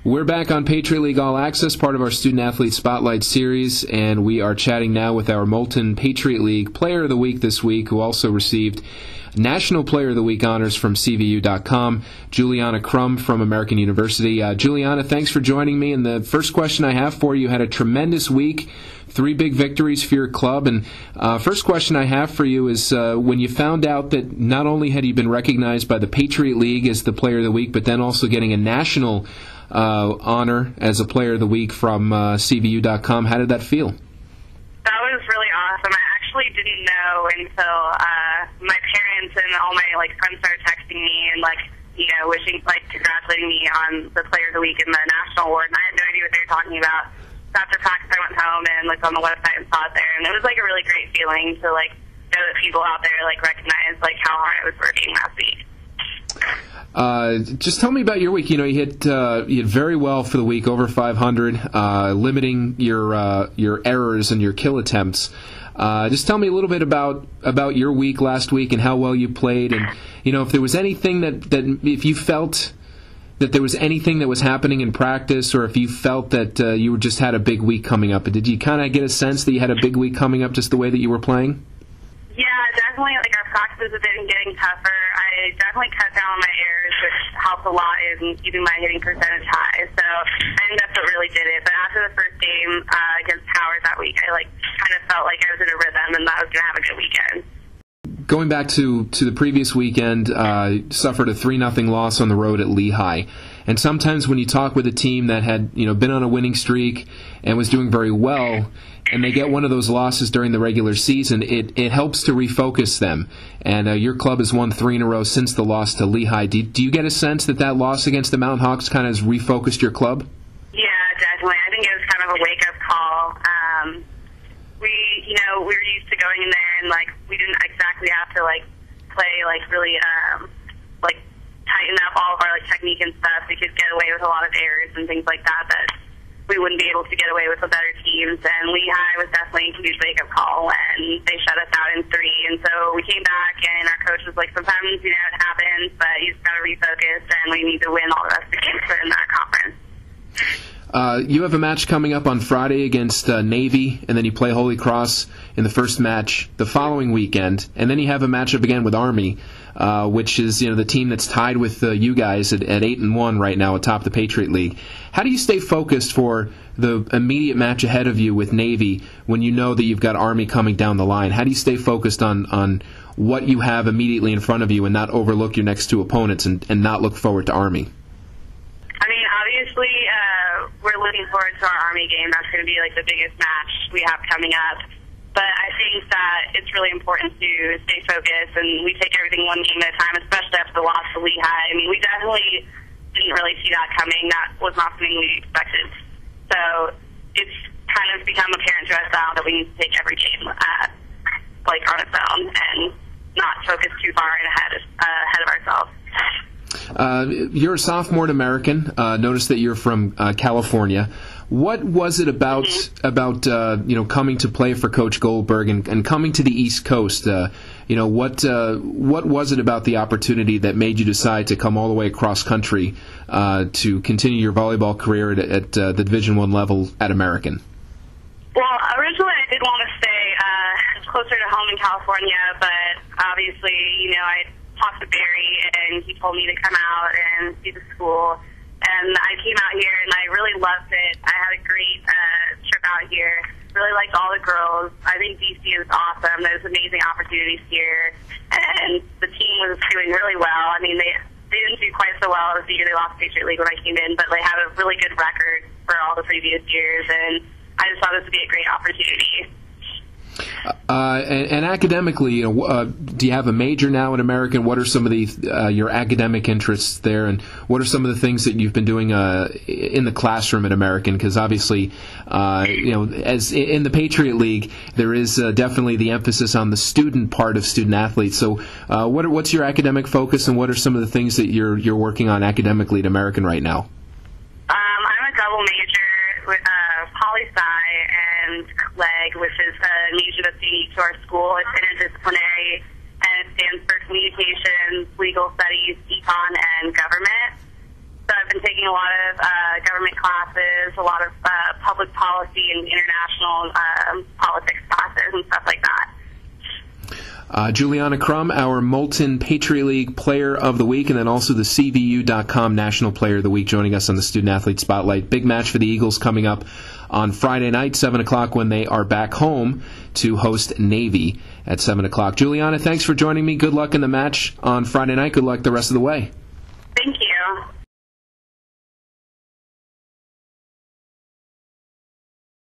We're back on Patriot League All Access, part of our Student Athlete Spotlight series, and we are chatting now with our Moulton Patriot League Player of the Week this week, who also received National Player of the Week honors from CVU.com, Juliana Crum from American University. Juliana, thanks for joining me, and the first question I have for you, had a tremendous week, 3 big victories for your club, and first question I have for you is when you found out that not only had you been recognized by the Patriot League as the Player of the Week, but then also getting a national honor as a Player of the Week from CVU.com. How did that feel? That was really awesome. I actually didn't know until my parents and all my friends started texting me and wishing, congratulating me on the Player of the Week and the national award. And I had no idea what they were talking about. So after practice, I went home and looked on the website and saw it there, and it was a really great feeling to know that people out there recognize how hard I was working last week. Just tell me about your week. You hit very well for the week, over 500, limiting your errors and your kill attempts. Just tell me a little bit about your week last week and how well you played, and if there was anything that if you felt that there was anything that was happening in practice, or if you felt that you just had a big week coming up. Did you kind of get a sense that you had a big week coming up just the way that you were playing? Yeah, definitely. Our practices have been getting tougher. I definitely cut down on my errors, which helped a lot in keeping my hitting percentage high. So I think that's what really did it. But after the first game against Howard that week, I kind of felt like I was in a rhythm and that I was going to have a good weekend. Going back to the previous weekend, suffered a 3-0 loss on the road at Lehigh. And sometimes when you talk with a team that had been on a winning streak and was doing very well, and they get one of those losses during the regular season, it helps to refocus them. And your club has won 3 in a row since the loss to Lehigh. Do you get a sense that loss against the Mountain Hawks kind of has refocused your club? Yeah, definitely. I think it was kind of a wake-up call. We were used to going in there and we didn't exactly have to play really tighten up all of our technique and stuff. We could get away with a lot of errors and things like that we wouldn't be able to get away with the better teams. And Lehigh was definitely a huge wake-up call when they shut us out in 3. And so we came back, and our coach was sometimes it happens, but you just got to refocus, and we need to win all the rest of the games in that conference. You have a match coming up on Friday against Navy, and then you play Holy Cross in the first match the following weekend, and then you have a matchup again with Army, which is the team that's tied with you guys at 8-1 right now atop the Patriot League. How do you stay focused for the immediate match ahead of you with Navy when you know that you've got Army coming down the line? How do you stay focused on what you have immediately in front of you and not overlook your next 2 opponents and not look forward to Army? I mean, obviously, we're looking forward to our Army game. That's going to be the biggest match we have coming up. But I think that it's really important to stay focused, and we take everything one game at a time, especially after the loss to Lehigh. I mean, we definitely didn't really see that coming. That was not something we expected. So it's kind of become apparent to us now that we need to take every game on its own and not focus too far ahead of ourselves. You're a sophomore at American. Notice that you're from California. What was it about coming to play for Coach Goldberg and coming to the East Coast? What was it about the opportunity that made you decide to come all the way across country to continue your volleyball career at the Division I level at American? Well, originally I did want to stay closer to home in California, but obviously, I talked to Barry, and he told me to come out and see the school. And I came out here, and I really loved it. I had a great trip out here. Really liked all the girls. I think DC is awesome. There's amazing opportunities here. And the team was doing really well. I mean, they didn't do quite so well as the year they lost Patriot League when I came in, but they had a really good record for all the previous years. And I just thought this would be a great opportunity. And academically, do you have a major now in American? What are some of your academic interests there, and what are some of the things that you've been doing in the classroom at American? Because obviously, as in the Patriot League, there is definitely the emphasis on the student part of student athletes. So, what's your academic focus, and what are some of the things that you're working on academically at American right now? I'm a double major with poli-sci and leg, which is a major that's unique to our school. It's interdisciplinary, and it stands for Communications, Legal Studies, Econ, and Government. So I've been taking a lot of government classes, a lot of public policy and international politics classes and stuff like that. Juliana Crum, our Moulton Patriot League Player of the Week, and then also the CVU.com National Player of the Week, joining us on the Student Athlete Spotlight. Big match for the Eagles coming up on Friday night, 7 o'clock, when they are back home to host Navy at 7 o'clock. Juliana, thanks for joining me. Good luck in the match on Friday night. Good luck the rest of the way. Thank you.